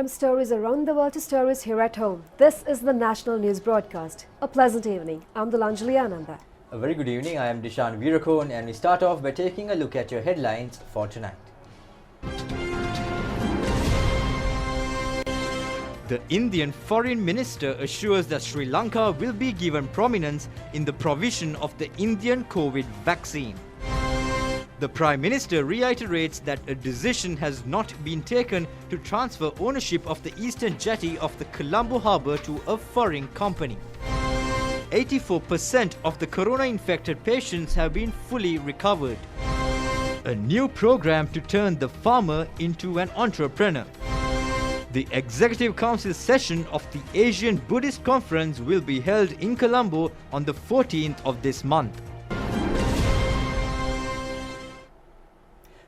from stories around the world to stories here at home. This is the National News Broadcast. A pleasant evening. I'm Delanjali Ananda. A very good evening. I am Dishan Veerakon and we start off by taking a look at your headlines for tonight. The Indian Foreign Minister assures that Sri Lanka will be given prominence in the provision of the Indian COVID vaccine. The Prime Minister reiterates that a decision has not been taken to transfer ownership of the eastern jetty of the Colombo harbour to a foreign company. 84% of the corona-infected patients have been fully recovered. A new program to turn the farmer into an entrepreneur. The Executive Council session of the Asian Buddhist Conference will be held in Colombo on the 14th of this month.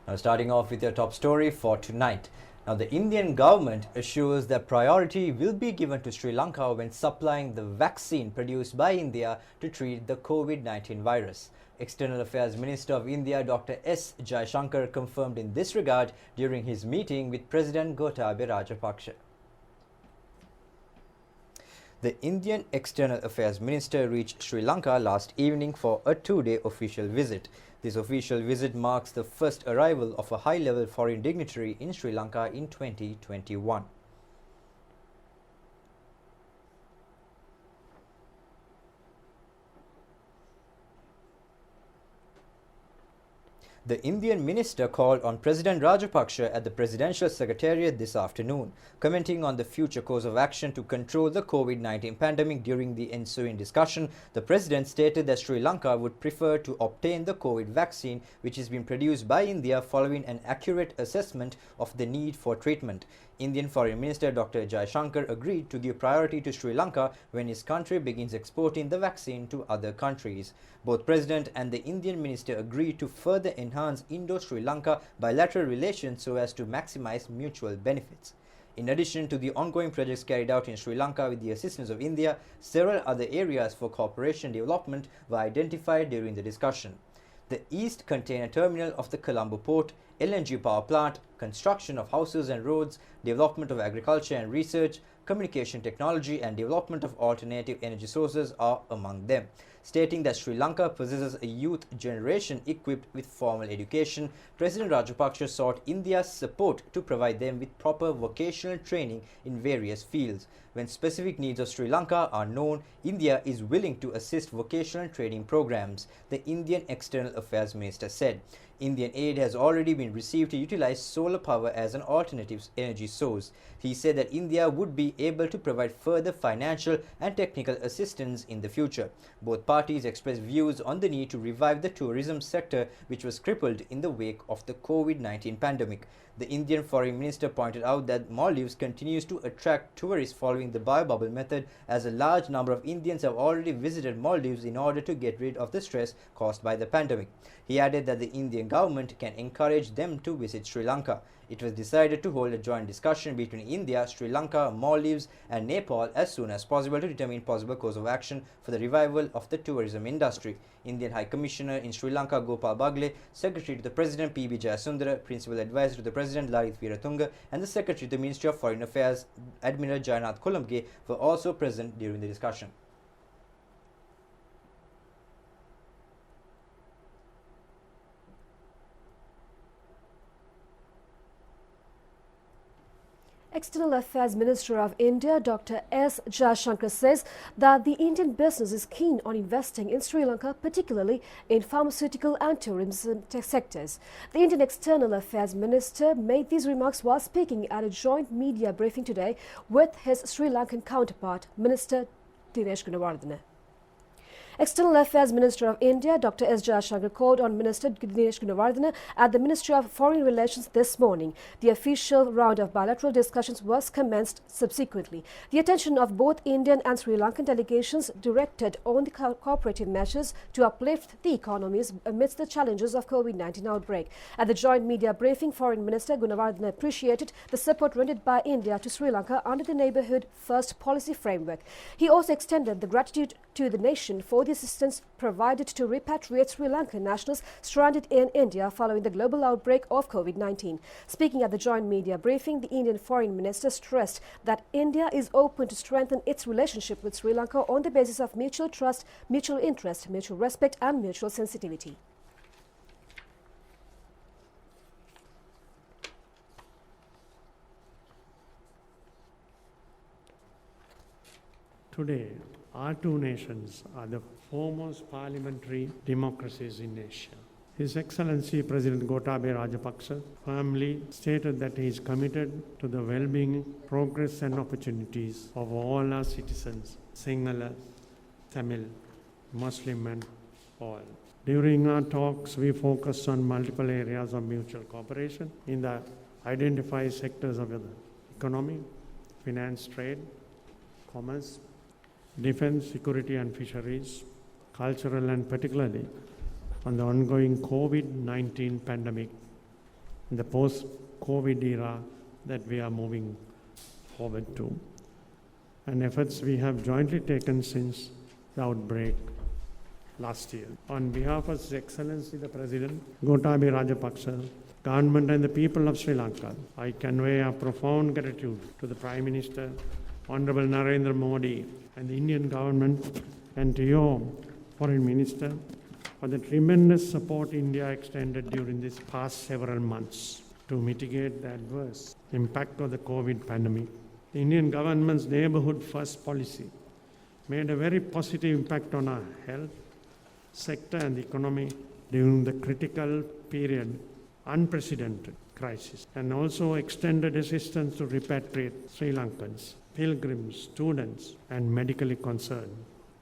Now starting off with your top story for tonight. Now the Indian government assures that priority will be given to Sri Lanka when supplying the vaccine produced by India to treat the COVID-19 virus. External Affairs Minister of India Dr. S. Jaishankar confirmed in this regard during his meeting with President Gotabaya Rajapaksa. The Indian External Affairs Minister reached Sri Lanka last evening for a two-day official visit. This official visit marks the first arrival of a high-level foreign dignitary in Sri Lanka in 2021. The Indian minister called on President Rajapaksa at the Presidential Secretariat this afternoon, commenting on the future course of action to control the COVID-19 pandemic. During the ensuing discussion, the President stated that Sri Lanka would prefer to obtain the COVID vaccine which has been produced by India following an accurate assessment of the need for treatment. Indian Foreign Minister Dr. Jaishankar agreed to give priority to Sri Lanka when his country begins exporting the vaccine to other countries. Both President and the Indian Minister agreed to further enhance Indo-Sri Lanka bilateral relations so as to maximize mutual benefits. In addition to the ongoing projects carried out in Sri Lanka with the assistance of India, several other areas for cooperation development were identified during the discussion. The East Container Terminal of the Colombo Port, LNG power plant, construction of houses and roads, development of agriculture and research, communication technology and development of alternative energy sources are among them. Stating that Sri Lanka possesses a youth generation equipped with formal education, President Rajapaksa sought India's support to provide them with proper vocational training in various fields. When specific needs of Sri Lanka are known, India is willing to assist vocational training programs, the Indian External Affairs Minister said. Indian aid has already been received to utilize solar power as an alternative energy source. He said that India would be able to provide further financial and technical assistance in the future. Both parties expressed views on the need to revive the tourism sector, which was crippled in the wake of the COVID-19 pandemic. The Indian Foreign Minister pointed out that Maldives continues to attract tourists following the biobubble method, as a large number of Indians have already visited Maldives in order to get rid of the stress caused by the pandemic. He added that the Indian government can encourage them to visit Sri Lanka. It was decided to hold a joint discussion between India, Sri Lanka, Maldives and Nepal as soon as possible to determine possible course of action for the revival of the tourism industry. Indian High Commissioner in Sri Lanka Gopal Bagle, Secretary to the President P.B. Jayasundara, Principal Advisor to the President Lalit Veeratunga and the Secretary to the Ministry of Foreign Affairs Admiral Jayannath Kolamge were also present during the discussion. External Affairs Minister of India Dr. S. Jaishankar says that the Indian business is keen on investing in Sri Lanka, particularly in pharmaceutical and tourism sectors. The Indian External Affairs Minister made these remarks while speaking at a joint media briefing today with his Sri Lankan counterpart, Minister Dinesh Gunawardena. External Affairs Minister of India Dr. S. Jaishankar called on Minister Dinesh Gunawardena at the Ministry of Foreign Relations this morning. The official round of bilateral discussions was commenced subsequently. The attention of both Indian and Sri Lankan delegations directed on the cooperative measures to uplift the economies amidst the challenges of COVID-19 outbreak. At the joint media briefing, Foreign Minister Gunawardena appreciated the support rendered by India to Sri Lanka under the Neighbourhood First policy framework. He also extended the gratitude to the nation for the assistance provided to repatriate Sri Lankan nationals stranded in India following the global outbreak of COVID-19. Speaking at the joint media briefing, the Indian Foreign Minister stressed that India is open to strengthen its relationship with Sri Lanka on the basis of mutual trust, mutual interest, mutual respect and mutual sensitivity. Today, our two nations are the foremost parliamentary democracies in Asia. His Excellency President Gotabaya Rajapaksa firmly stated that he is committed to the well-being, progress and opportunities of all our citizens, Sinhala, Tamil, Muslim and all. During our talks, we focused on multiple areas of mutual cooperation in the identified sectors of the economy, finance, trade, commerce, defense, security and fisheries, cultural and particularly on the ongoing COVID-19 pandemic and the post-COVID era that we are moving forward to, and efforts we have jointly taken since the outbreak last year. On behalf of His Excellency the President Gotabaya Rajapaksa, government and the people of Sri Lanka, I convey our profound gratitude to the Prime Minister, Honorable Narendra Modi and the Indian government and to your Foreign Minister for the tremendous support India extended during these past several months to mitigate the adverse impact of the COVID pandemic. The Indian government's neighborhood first policy made a very positive impact on our health sector and the economy during the critical period, unprecedented crisis, and also extended assistance to repatriate Sri Lankans, pilgrims, students, and medically concerned.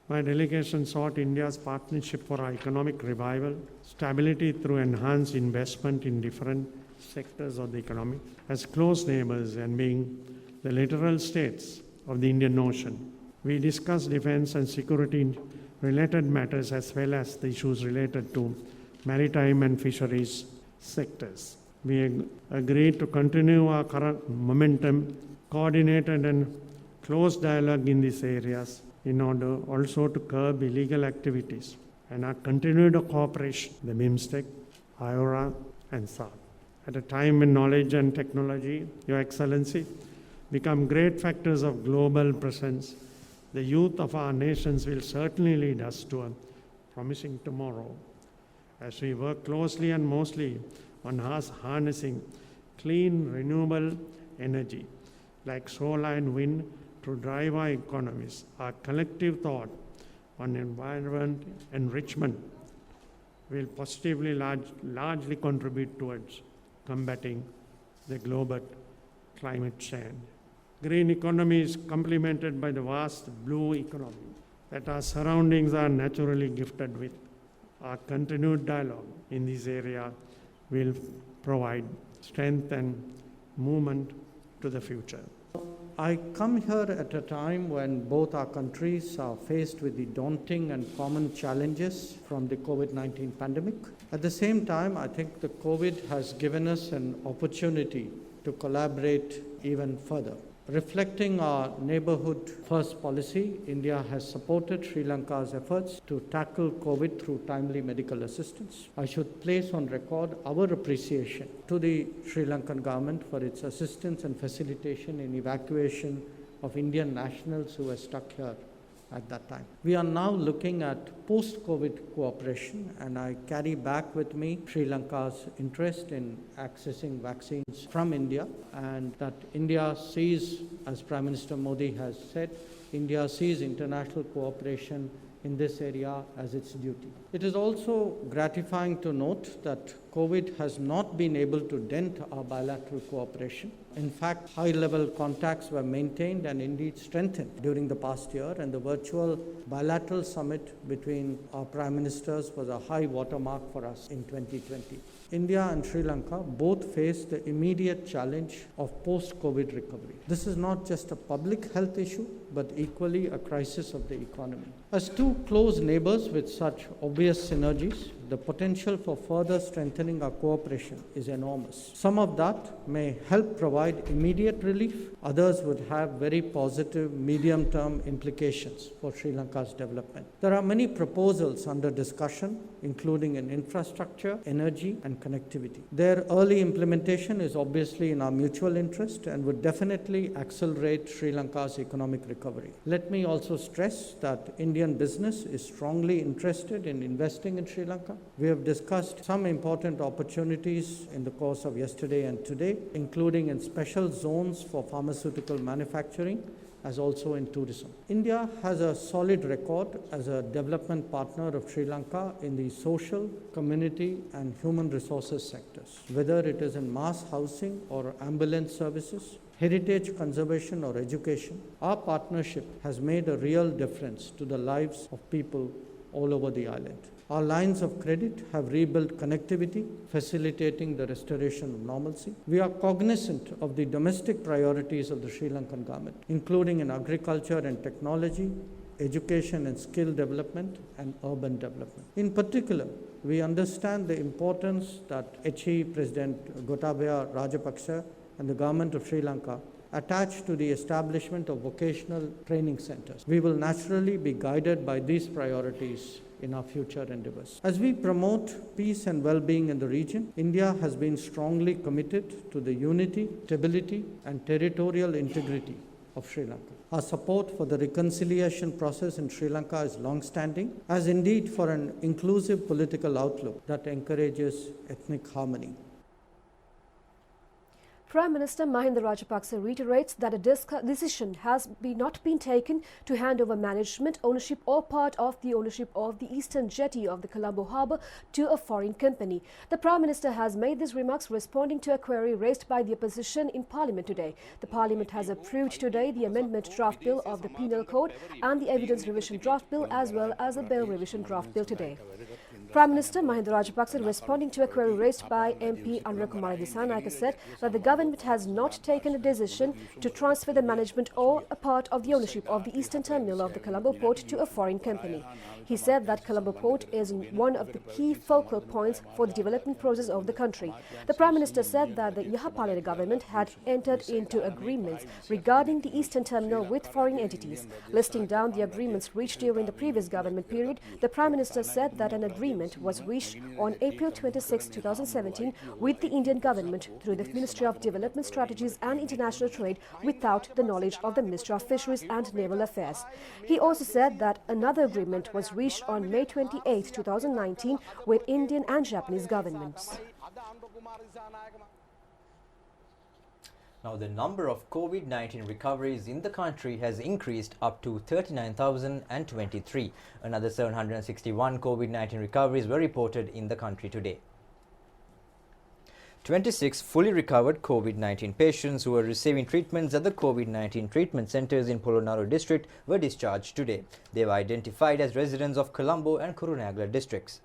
My delegation sought India's partnership for our economic revival, stability through enhanced investment in different sectors of the economy. As close neighbors and being the littoral states of the Indian Ocean, we discussed defense and security related matters as well as the issues related to maritime and fisheries sectors. We agreed to continue our current momentum, coordinated and close dialogue in these areas in order also to curb illegal activities and our continued cooperation, the BIMSTEC, IORA and SAARC. At a time when knowledge and technology, Your Excellency, become great factors of global presence, the youth of our nations will certainly lead us to a promising tomorrow as we work closely and mostly on harnessing clean, renewable energy like solar and wind to drive our economies. Our collective thought on environment enrichment will positively largely contribute towards combating the global climate change. Green economy is complemented by the vast blue economy that our surroundings are naturally gifted with. Our continued dialogue in this area will provide strength and movement to the future. I come here at a time when both our countries are faced with the daunting and common challenges from the COVID-19 pandemic. At the same time, I think the COVID has given us an opportunity to collaborate even further. Reflecting our neighborhood first policy, India has supported Sri Lanka's efforts to tackle COVID through timely medical assistance. I should place on record our appreciation to the Sri Lankan government for its assistance and facilitation in evacuation of Indian nationals who were stuck here at that time. We are now looking at post-COVID cooperation, and I carry back with me Sri Lanka's interest in accessing vaccines from India, and that India sees, as Prime Minister Modi has said, India sees international cooperation in this area as its duty. It is also gratifying to note that COVID has not been able to dent our bilateral cooperation. In fact, high-level contacts were maintained and indeed strengthened during the past year, and the virtual bilateral summit between our prime ministers was a high watermark for us in 2020. India and Sri Lanka both face the immediate challenge of post-COVID recovery. This is not just a public health issue, but equally a crisis of the economy. As two close neighbors with such obvious synergies, the potential for further strengthening our cooperation is enormous. Some of that may help provide immediate relief. Others would have very positive medium-term implications for Sri Lanka's development. There are many proposals under discussion, including in infrastructure, energy, and connectivity. Their early implementation is obviously in our mutual interest and would definitely accelerate Sri Lanka's economic recovery. Let me also stress that Indian business is strongly interested in investing in Sri Lanka. We have discussed some important opportunities in the course of yesterday and today, including in special zones for pharmaceutical manufacturing, as also in tourism. India has a solid record as a development partner of Sri Lanka in the social, community, and human resources sectors, whether it is in mass housing or ambulance services, heritage conservation or education. Our partnership has made a real difference to the lives of people all over the island. Our lines of credit have rebuilt connectivity, facilitating the restoration of normalcy. We are cognizant of the domestic priorities of the Sri Lankan government, including in agriculture and technology, education and skill development, and urban development. In particular, we understand the importance that HE President Gotabaya Rajapaksa and the government of Sri Lanka attached to the establishment of vocational training centers. We will naturally be guided by these priorities in our future endeavors. As we promote peace and well-being in the region, India has been strongly committed to the unity, stability, and territorial integrity of Sri Lanka. Our support for the reconciliation process in Sri Lanka is long-standing, as indeed for an inclusive political outlook that encourages ethnic harmony. Prime Minister Mahinda Rajapaksa reiterates that a decision has not been taken to hand over management, ownership or part of the ownership of the eastern jetty of the Colombo harbour to a foreign company. The Prime Minister has made these remarks responding to a query raised by the opposition in Parliament today. The Parliament has approved today the amendment draft bill of the Penal Code and the evidence revision draft bill as well as the bail revision draft bill today. Prime Minister Mahinda Rajapaksa, responding to a query raised by MP Anurakumara Dissanayake, said that the government has not taken a decision to transfer the management or a part of the ownership of the eastern terminal of the Colombo port to a foreign company. He said that Colombo port is one of the key focal points for the development process of the country. The Prime Minister said that the Yahapalena government had entered into agreements regarding the eastern terminal with foreign entities. Listing down the agreements reached during the previous government period, the Prime Minister said that an agreement was reached on April 26, 2017 with the Indian government through the Ministry of Development Strategies and International Trade without the knowledge of the Ministry of Fisheries and Naval Affairs. He also said that another agreement was reached on May 28, 2019 with Indian and Japanese governments. Now, the number of COVID-19 recoveries in the country has increased up to 39,023. Another 761 COVID-19 recoveries were reported in the country today. 26 fully recovered COVID-19 patients who were receiving treatments at the COVID-19 treatment centers in Polonnaruwa district were discharged today. They were identified as residents of Colombo and Kurunegala districts.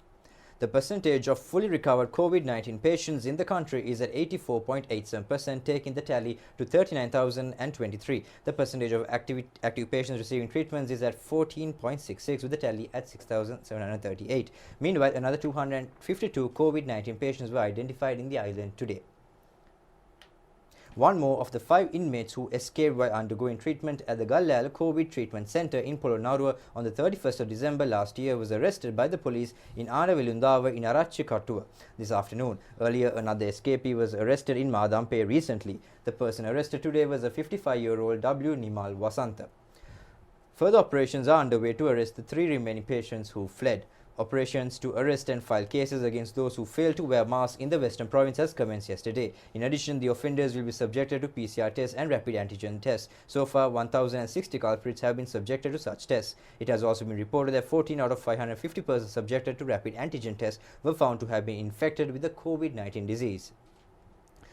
The percentage of fully recovered COVID-19 patients in the country is at 84.87%, taking the tally to 39,023. The percentage of active patients receiving treatments is at 14.66, with the tally at 6,738. Meanwhile, another 252 COVID-19 patients were identified in the island today. One more of the 5 inmates who escaped while undergoing treatment at the Gallala COVID Treatment Centre in Polonnaruwa on the 31st of December last year was arrested by the police in Anavilundawa in Arachikattuwa this afternoon. Earlier, another escapee was arrested in Madampe recently. The person arrested today was a 55-year-old W. Nimal Wasanta. Further operations are underway to arrest the 3 remaining patients who fled. Operations to arrest and file cases against those who failed to wear masks in the Western Province has commenced yesterday. In addition, the offenders will be subjected to PCR tests and rapid antigen tests. So far, 1,060 culprits have been subjected to such tests. It has also been reported that 14 out of 550 persons subjected to rapid antigen tests were found to have been infected with the COVID-19 disease.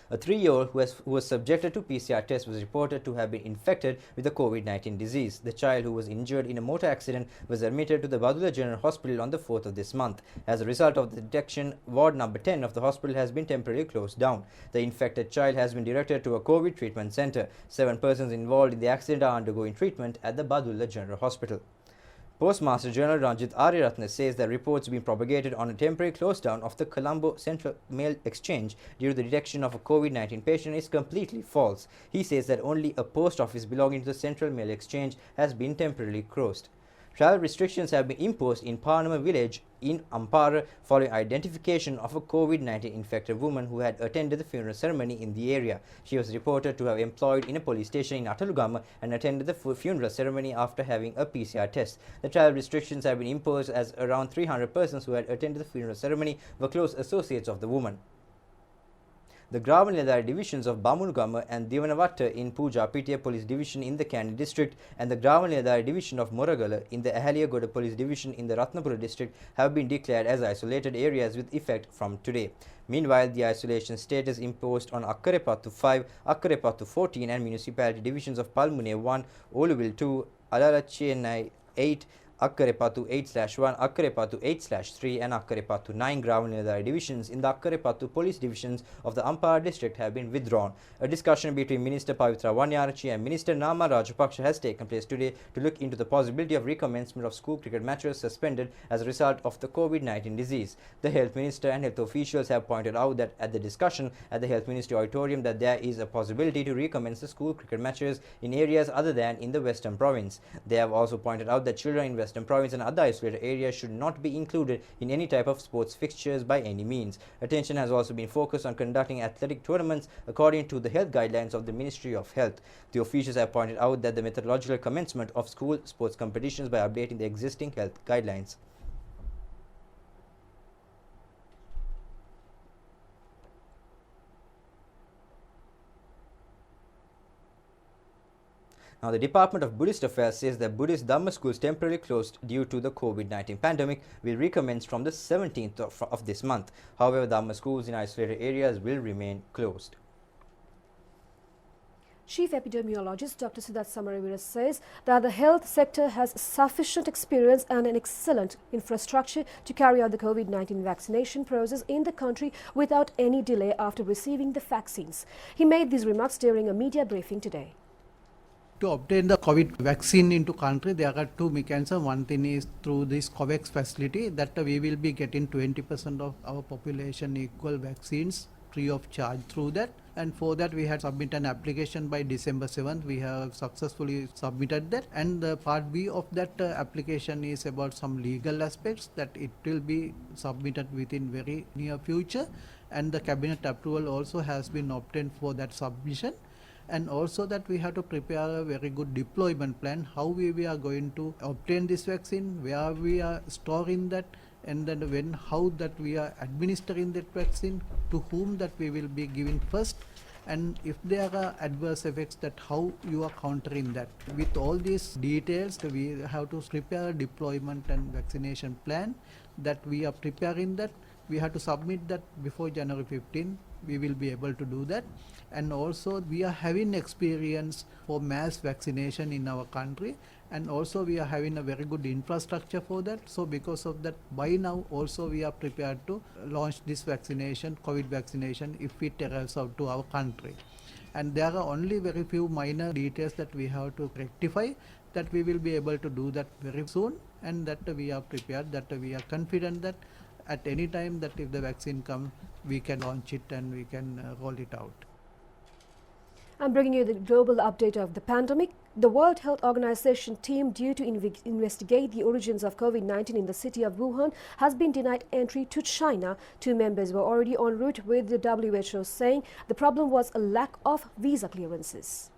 A 3-year-old who was subjected to PCR test was reported to have been infected with the COVID-19 disease. The child, who was injured in a motor accident, was admitted to the Badulla General Hospital on the 4th of this month. As a result of the detection, ward number 10 of the hospital has been temporarily closed down. The infected child has been directed to a COVID treatment centre. 7 persons involved in the accident are undergoing treatment at the Badulla General Hospital. Postmaster General Ranjit Aryaratne says that reports being propagated on a temporary close down of the Colombo Central Mail Exchange due to the detection of a COVID-19 patient is completely false. He says that only a post office belonging to the Central Mail Exchange has been temporarily closed. Travel restrictions have been imposed in Parnama village in Ampara following identification of a COVID-19 infected woman who had attended the funeral ceremony in the area. She was reported to have employed in a police station in Atalugama and attended the funeral ceremony after having a PCR test. The travel restrictions have been imposed as around 300 persons who had attended the funeral ceremony were close associates of the woman. The Gravanledara divisions of Bamulgama and Divanavatta in Puja PTA Police Division in the Kandy district and the Gravanledara division of Moragala in the Ahaliyagoda Police Division in the Ratnapura district have been declared as isolated areas with effect from today. Meanwhile, the isolation status imposed on Akkarepattu 5, Akkarepattu 14 and municipality divisions of Palmune 1, Oluvil 2, Alalachennai 8, Akkarepattu 8/1, Akkarepattu 8/3 and Akkarepattu 9 Gravanledara divisions in the Akkarepattu police divisions of the Ampara district have been withdrawn. A discussion between Minister Pavitra Wanyarachi and Minister Nama Rajapaksa has taken place today to look into the possibility of recommencement of school cricket matches suspended as a result of the COVID-19 disease. The Health Minister and health officials have pointed out that at the discussion at the Health Ministry Auditorium that there is a possibility to recommence the school cricket matches in areas other than in the Western Province. They have also pointed out that children in Western Province and other isolated areas should not be included in any type of sports fixtures by any means. Attention has also been focused on conducting athletic tournaments according to the health guidelines of the Ministry of Health. The officials have pointed out that the methodological commencement of school sports competitions by updating the existing health guidelines. Now, the Department of Buddhist Affairs says that Buddhist Dhamma schools temporarily closed due to the COVID-19 pandemic will recommence from the 17th of this month. However, Dhamma schools in isolated areas will remain closed. Chief Epidemiologist Dr. Siddharth Samaravira says that the health sector has sufficient experience and an excellent infrastructure to carry out the COVID-19 vaccination process in the country without any delay after receiving the vaccines. He made these remarks during a media briefing today. To obtain the COVID vaccine into country, there are two mechanisms. One thing is through this COVAX facility that we will be getting 20% of our population equal vaccines free of charge through that. And for that we had submitted an application by December 7th. We have successfully submitted that. And the part B of that application is about some legal aspects that it will be submitted within very near future. And the cabinet approval also has been obtained for that submission. And also that we have to prepare a very good deployment plan, how we are going to obtain this vaccine, where we are storing that, and then when, how that we are administering that vaccine, to whom that we will be giving first, and if there are adverse effects, that how you are countering that. With all these details, we have to prepare a deployment and vaccination plan that we are preparing that. We have to submit that before January 15. We will be able to do that. And also we are having experience for mass vaccination in our country, and also we are having a very good infrastructure for that. So because of that, by now also we are prepared to launch this vaccination, COVID vaccination, if it arrives out to our country. And there are only very few minor details that we have to rectify, that we will be able to do that very soon, and that we are prepared, that we are confident that at any time that if the vaccine comes, we can launch it and we can roll it out. I'm bringing you the global update of the pandemic. The World Health Organization team due to investigate the origins of COVID-19 in the city of Wuhan has been denied entry to China. 2 members were already en route, with the WHO saying the problem was a lack of visa clearances.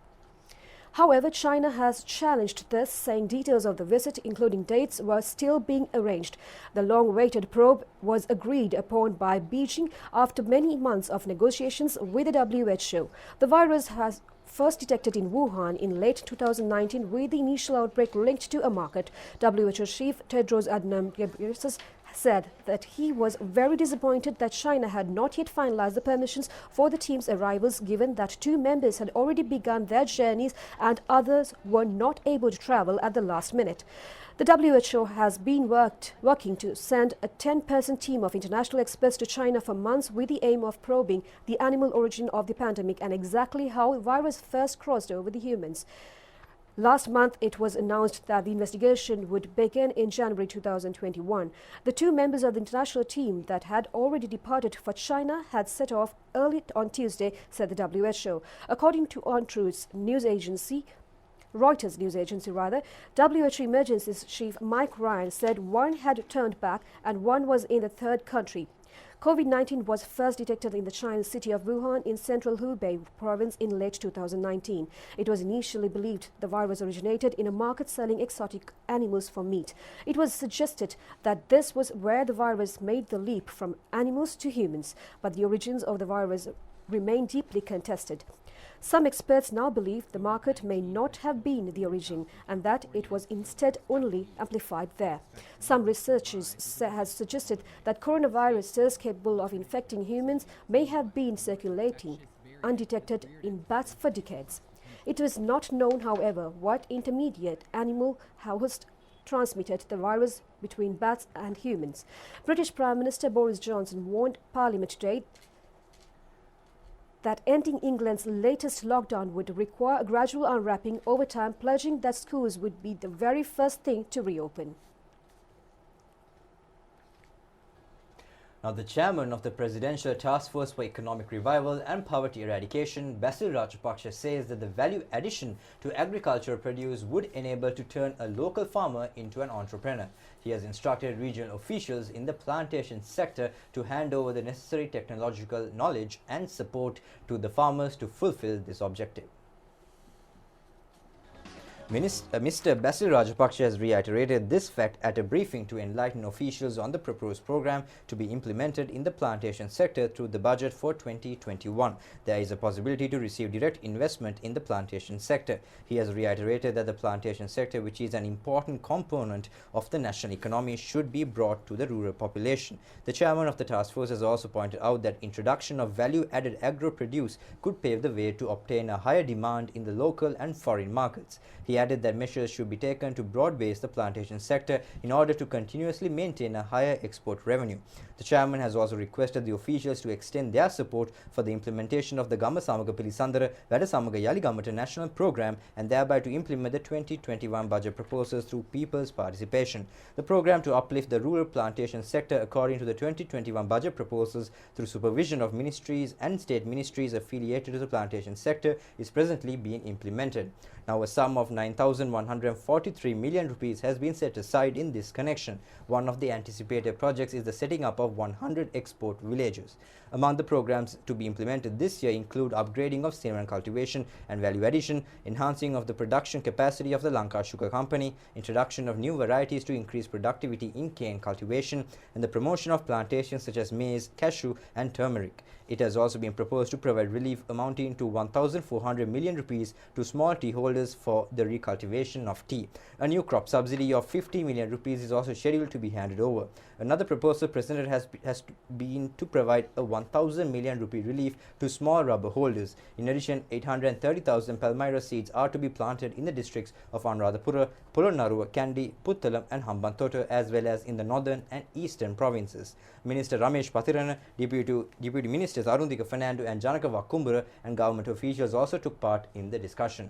However, China has challenged this, saying details of the visit, including dates, were still being arranged. The long-awaited probe was agreed upon by Beijing after many months of negotiations with the WHO. The virus has first detected in Wuhan in late 2019, with the initial outbreak linked to a market. WHO Chief Tedros Adhanom Ghebreyesus said that he was very disappointed that China had not yet finalized the permissions for the team's arrivals, given that 2 members had already begun their journeys and others were not able to travel at the last minute. The WHO has been working to send a 10-person team of international experts to China for months, with the aim of probing the animal origin of the pandemic and exactly how the virus first crossed over the humans. Last month, it was announced that the investigation would begin in January 2021. The two members of the international team that had already departed for China had set off early on Tuesday, said the WHO. According to Reuters news agency, WHO Emergencies Chief Mike Ryan said one had turned back and one was in the third country. COVID-19 was first detected in the Chinese city of Wuhan in central Hubei province in late 2019. It was initially believed the virus originated in a market selling exotic animals for meat. It was suggested that this was where the virus made the leap from animals to humans, but the origins of the virus remain deeply contested. Some experts now believe the market may not have been the origin and that it was instead only amplified there. Some researchers have suggested that coronavirus cells capable of infecting humans may have been circulating undetected in bats for decades. It is not known, however, what intermediate animal host transmitted the virus between bats and humans. British Prime Minister Boris Johnson warned Parliament today that ending England's latest lockdown would require a gradual unwrapping over time, pledging that schools would be the very first thing to reopen. Now, the chairman of the Presidential Task Force for Economic Revival and Poverty Eradication, Basil Rajapaksa, says that the value addition to agricultural produce would enable to turn a local farmer into an entrepreneur. He has instructed regional officials in the plantation sector to hand over the necessary technological knowledge and support to the farmers to fulfill this objective. Mr. Basil Rajapaksa has reiterated this fact at a briefing to enlighten officials on the proposed program to be implemented in the plantation sector through the budget for 2021. There is a possibility to receive direct investment in the plantation sector. He has reiterated that the plantation sector, which is an important component of the national economy, should be brought to the rural population. The chairman of the task force has also pointed out that introduction of value-added agro-produce could pave the way to obtain a higher demand in the local and foreign markets. He added that measures should be taken to broad-base the plantation sector in order to continuously maintain a higher export revenue. The chairman has also requested the officials to extend their support for the implementation of the Gama Samaga Pilisandara Wada Samaga Yali Gamata national program and thereby to implement the 2021 budget proposals through people's participation. The program to uplift the rural plantation sector according to the 2021 budget proposals through supervision of ministries and state ministries affiliated to the plantation sector is presently being implemented. Now, a sum of 9,143 million rupees has been set aside in this connection. One of the anticipated projects is the setting up of 100 export villages. Among the programs to be implemented this year include upgrading of cereal cultivation and value addition, enhancing of the production capacity of the Lanka Sugar Company, introduction of new varieties to increase productivity in cane cultivation, and the promotion of plantations such as maize, cashew and turmeric. It has also been proposed to provide relief amounting to 1,400 million rupees to small tea holders for the recultivation of tea. A new crop subsidy of 50 million rupees is also scheduled to be handed over. Another proposal presented has been to provide a 1,000 million rupee relief to small rubber holders. In addition, 830,000 Palmyra seeds are to be planted in the districts of Anuradhapura, Polonnaruwa, Kandy, Puttalam and Hambantota, as well as in the northern and eastern provinces. Minister Ramesh Pathirana, Deputy Ministers Arundika Fernando and Janaka Vakumbura and government officials also took part in the discussion.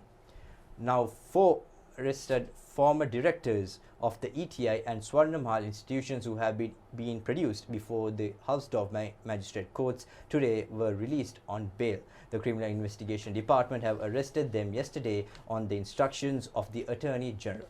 Now, 4 arrested former directors of the ETI and Swarnamahal institutions who have been produced before the Halsdorf magistrate courts today were released on bail. The Criminal Investigation Department have arrested them yesterday on the instructions of the Attorney General.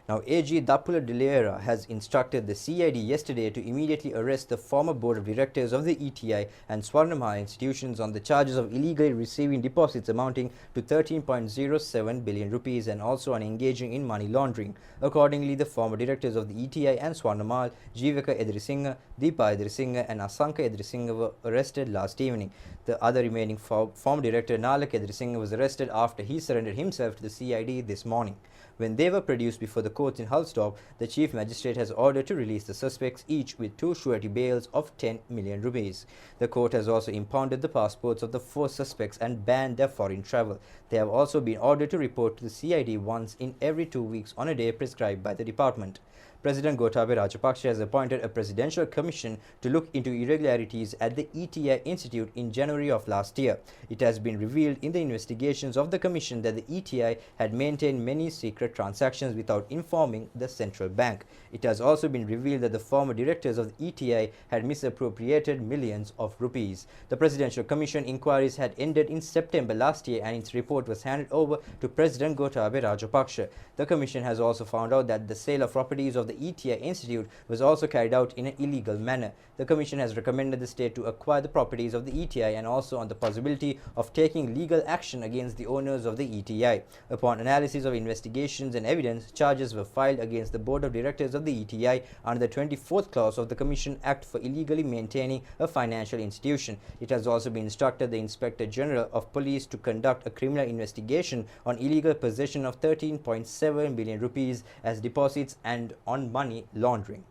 Now, AG Dappula De Liera has instructed the CID yesterday to immediately arrest the former board of directors of the ETI and Swarnamahal institutions on the charges of illegally receiving deposits amounting to 13.07 billion rupees and also on engaging in money laundering. Accordingly, the former directors of the ETI and Swarnamahal, Jivaka Edrisinghe, Deepa Edrisinghe and Asanka Edrisinghe were arrested last evening. The other remaining former director, Nalak Edrisinghe, was arrested after he surrendered himself to the CID this morning. When they were produced before the courts in Halsdorf, the chief magistrate has ordered to release the suspects, each with 2 surety bails of 10 million rupees. The court has also impounded the passports of the 4 suspects and banned their foreign travel. They have also been ordered to report to the CID once in every 2 weeks on a day prescribed by the department. President Gotabaya Rajapaksa has appointed a presidential commission to look into irregularities at the ETI Institute in January of last year. It has been revealed in the investigations of the commission that the ETI had maintained many secret transactions without informing the central bank. It has also been revealed that the former directors of the ETI had misappropriated millions of rupees. The Presidential Commission inquiries had ended in September last year and its report was handed over to President Gotabaya Rajapaksa. The Commission has also found out that the sale of properties of the ETI Institute was also carried out in an illegal manner. The Commission has recommended the state to acquire the properties of the ETI and also on the possibility of taking legal action against the owners of the ETI. Upon analysis of investigations and evidence, charges were filed against the Board of Directors of the ETI under the 24th clause of the Commission Act for illegally maintaining a financial institution. It has also been instructed the Inspector General of Police to conduct a criminal investigation on illegal possession of 13.7 billion rupees as deposits and on money laundering.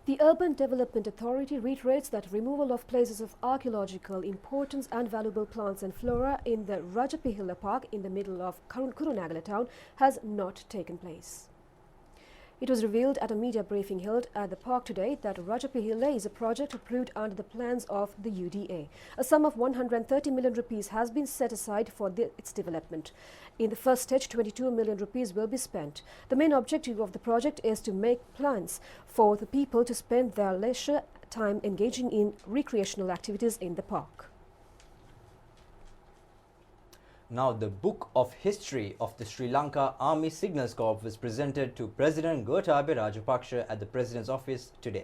The Urban Development Authority reiterates that removal of places of archaeological importance and valuable plants and flora in the Rajapahilla Park in the middle of Kurunegala town has not taken place. It was revealed at a media briefing held at the park today that Rajapahilla is a project approved under the plans of the UDA. A sum of 130 million rupees has been set aside for its development. In the first stage, 22 million rupees will be spent. The main objective of the project is to make plans for the people to spend their leisure time engaging in recreational activities in the park. Now, the Book of History of the Sri Lanka Army Signals Corps was presented to President Gotabaya Rajapaksa at the President's office today.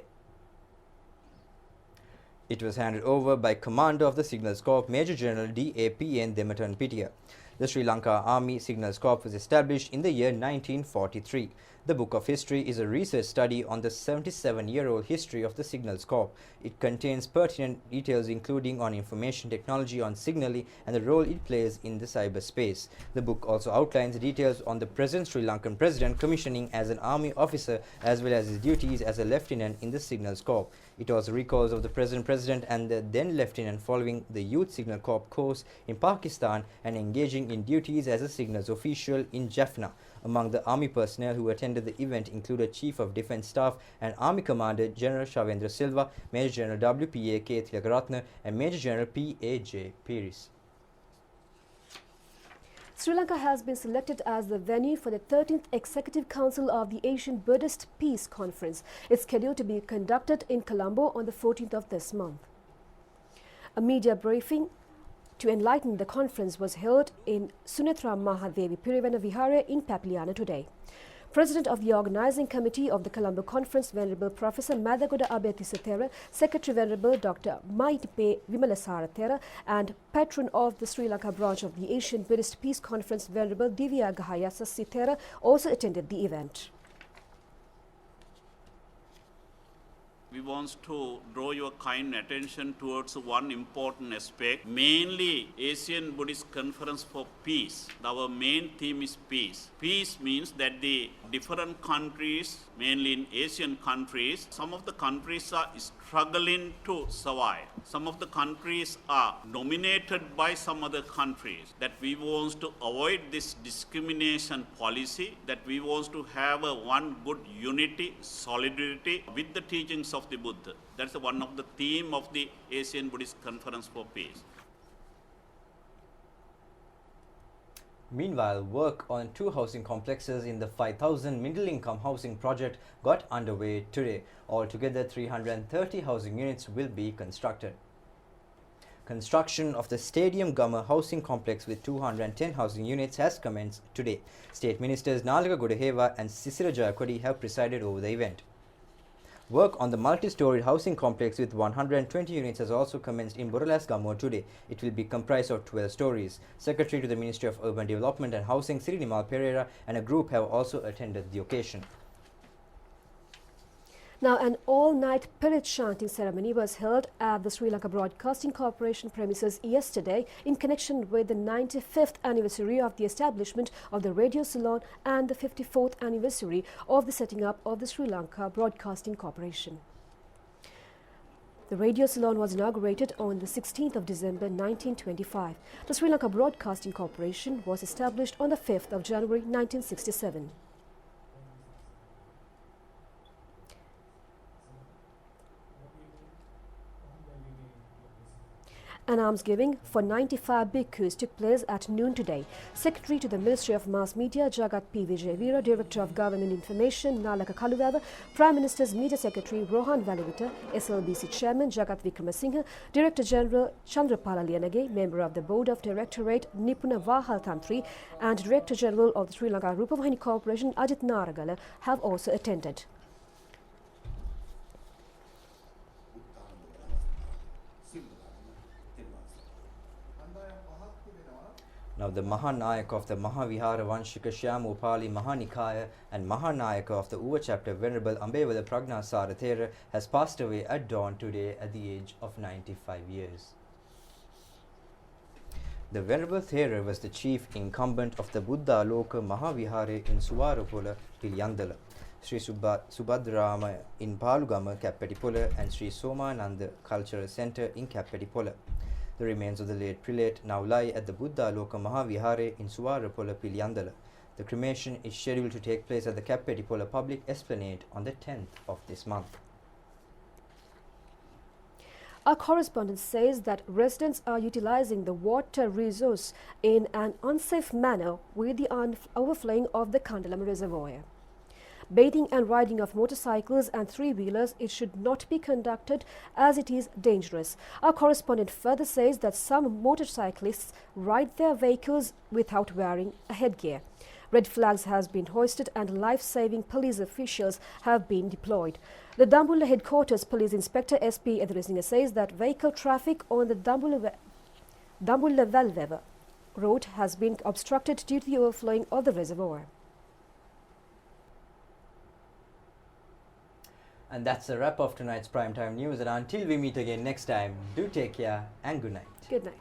It was handed over by Commander of the Signals Corps, Major General D.A.P.N. Dematanpitiya. The Sri Lanka Army Signals Corps was established in the year 1943. The Book of History is a research study on the 77-year-old history of the Signals Corps. It contains pertinent details including on information technology, on signaling and the role it plays in the cyberspace. The book also outlines details on the present Sri Lankan President commissioning as an army officer as well as his duties as a lieutenant in the Signals Corps. It also recalls of the present President and the then Lieutenant following the Youth Signal Corps course in Pakistan and engaging in duties as a signals official in Jaffna. Among the army personnel who attended the event included Chief of Defence Staff and Army Commander General Shavendra Silva, Major General W.P.A.K. Tilakaratne and Major General P.A.J. Piris. Sri Lanka has been selected as the venue for the 13th Executive Council of the Asian Buddhist Peace Conference. It's scheduled to be conducted in Colombo on the 14th of this month. A media briefing to enlighten the conference was held in Sunetra Mahadevi Pirivana Vihara in Papiliana today. President of the Organizing Committee of the Colombo Conference, Venerable Professor Madagoda Abetisathera, Secretary Venerable Dr. Maitipe Vimalasarathera, and Patron of the Sri Lanka branch of the Asian Buddhist Peace Conference, Venerable Divya Gahayasa Sithera, also attended the event. We want to draw your kind attention towards one important aspect, mainly Asian Buddhist Conference for Peace. Our main theme is peace. Peace means that the different countries, mainly in Asian countries, some of the countries are struggling to survive. Some of the countries are dominated by some other countries. That we want to avoid this discrimination policy, that we want to have a one good unity, solidarity with the teachings of the Buddha. That's one of the theme of the Asian Buddhist Conference for Peace. Meanwhile, work on 2 housing complexes in the 5,000 middle-income housing project got underway today. Altogether, 330 housing units will be constructed. Construction of the Stadium Gama housing complex with 210 housing units has commenced today. State Ministers Nalaka Godaheva and Sisira Jayakodi have presided over the event. Work on the multi-storied housing complex with 120 units has also commenced in Boralas Gamo today. It will be comprised of 12 stories. Secretary to the Ministry of Urban Development and Housing, Siri Nimal Pereira, and a group have also attended the occasion. Now, an all-night Pirit chanting ceremony was held at the Sri Lanka Broadcasting Corporation premises yesterday in connection with the 95th anniversary of the establishment of the Radio Ceylon and the 54th anniversary of the setting up of the Sri Lanka Broadcasting Corporation. The Radio Ceylon was inaugurated on the 16th of December 1925. The Sri Lanka Broadcasting Corporation was established on the 5th of January 1967. An almsgiving for 95 bhikkhus took place at noon today. Secretary to the Ministry of Mass Media, Jagat P. Vijayveera, Director of Government Information, Nalaka Kaluvava, Prime Minister's Media Secretary, Rohan Valivita, SLBC Chairman, Jagat Vikramasinghe, Director General Chandrapala Lianage, Member of the Board of Directorate, Nipuna Vahal Tantri, and Director General of the Sri Lanka Rupavahini Corporation, Ajit Naragala, have also attended. Now the Mahanayak of the Mahavihara Vanshika Shyam Upali Mahanikaya and Mahanayaka of the Uva chapter Venerable Ambevada Pragnasara Thera has passed away at dawn today at the age of 95 years. The Venerable Thera was the chief incumbent of the Buddha Loka Mahavihare in Suvarapula, Pilyandala, Sri Subhadrama in Palugama, Kappetipola, and Sri Somananda Cultural Centre in Kappetipola. The remains of the late prelate now lie at the Buddha Loka Mahavihare in Suvarapula, Pilyandala. The cremation is scheduled to take place at the Kappetipola Public Esplanade on the 10th of this month. Our correspondent says that residents are utilizing the water resource in an unsafe manner with the overflowing of the Kandalam Reservoir. Bathing and riding of motorcycles and three-wheelers, it should not be conducted as it is dangerous. Our correspondent further says that some motorcyclists ride their vehicles without wearing a headgear. Red flags has been hoisted and life-saving police officials have been deployed. The Dambulla Headquarters Police Inspector SP Edrisinghe says that vehicle traffic on the Dambulla Valveva road has been obstructed due to the overflowing of the reservoir. And that's a wrap of tonight's primetime news, and until we meet again next time, do take care and good night. Good night.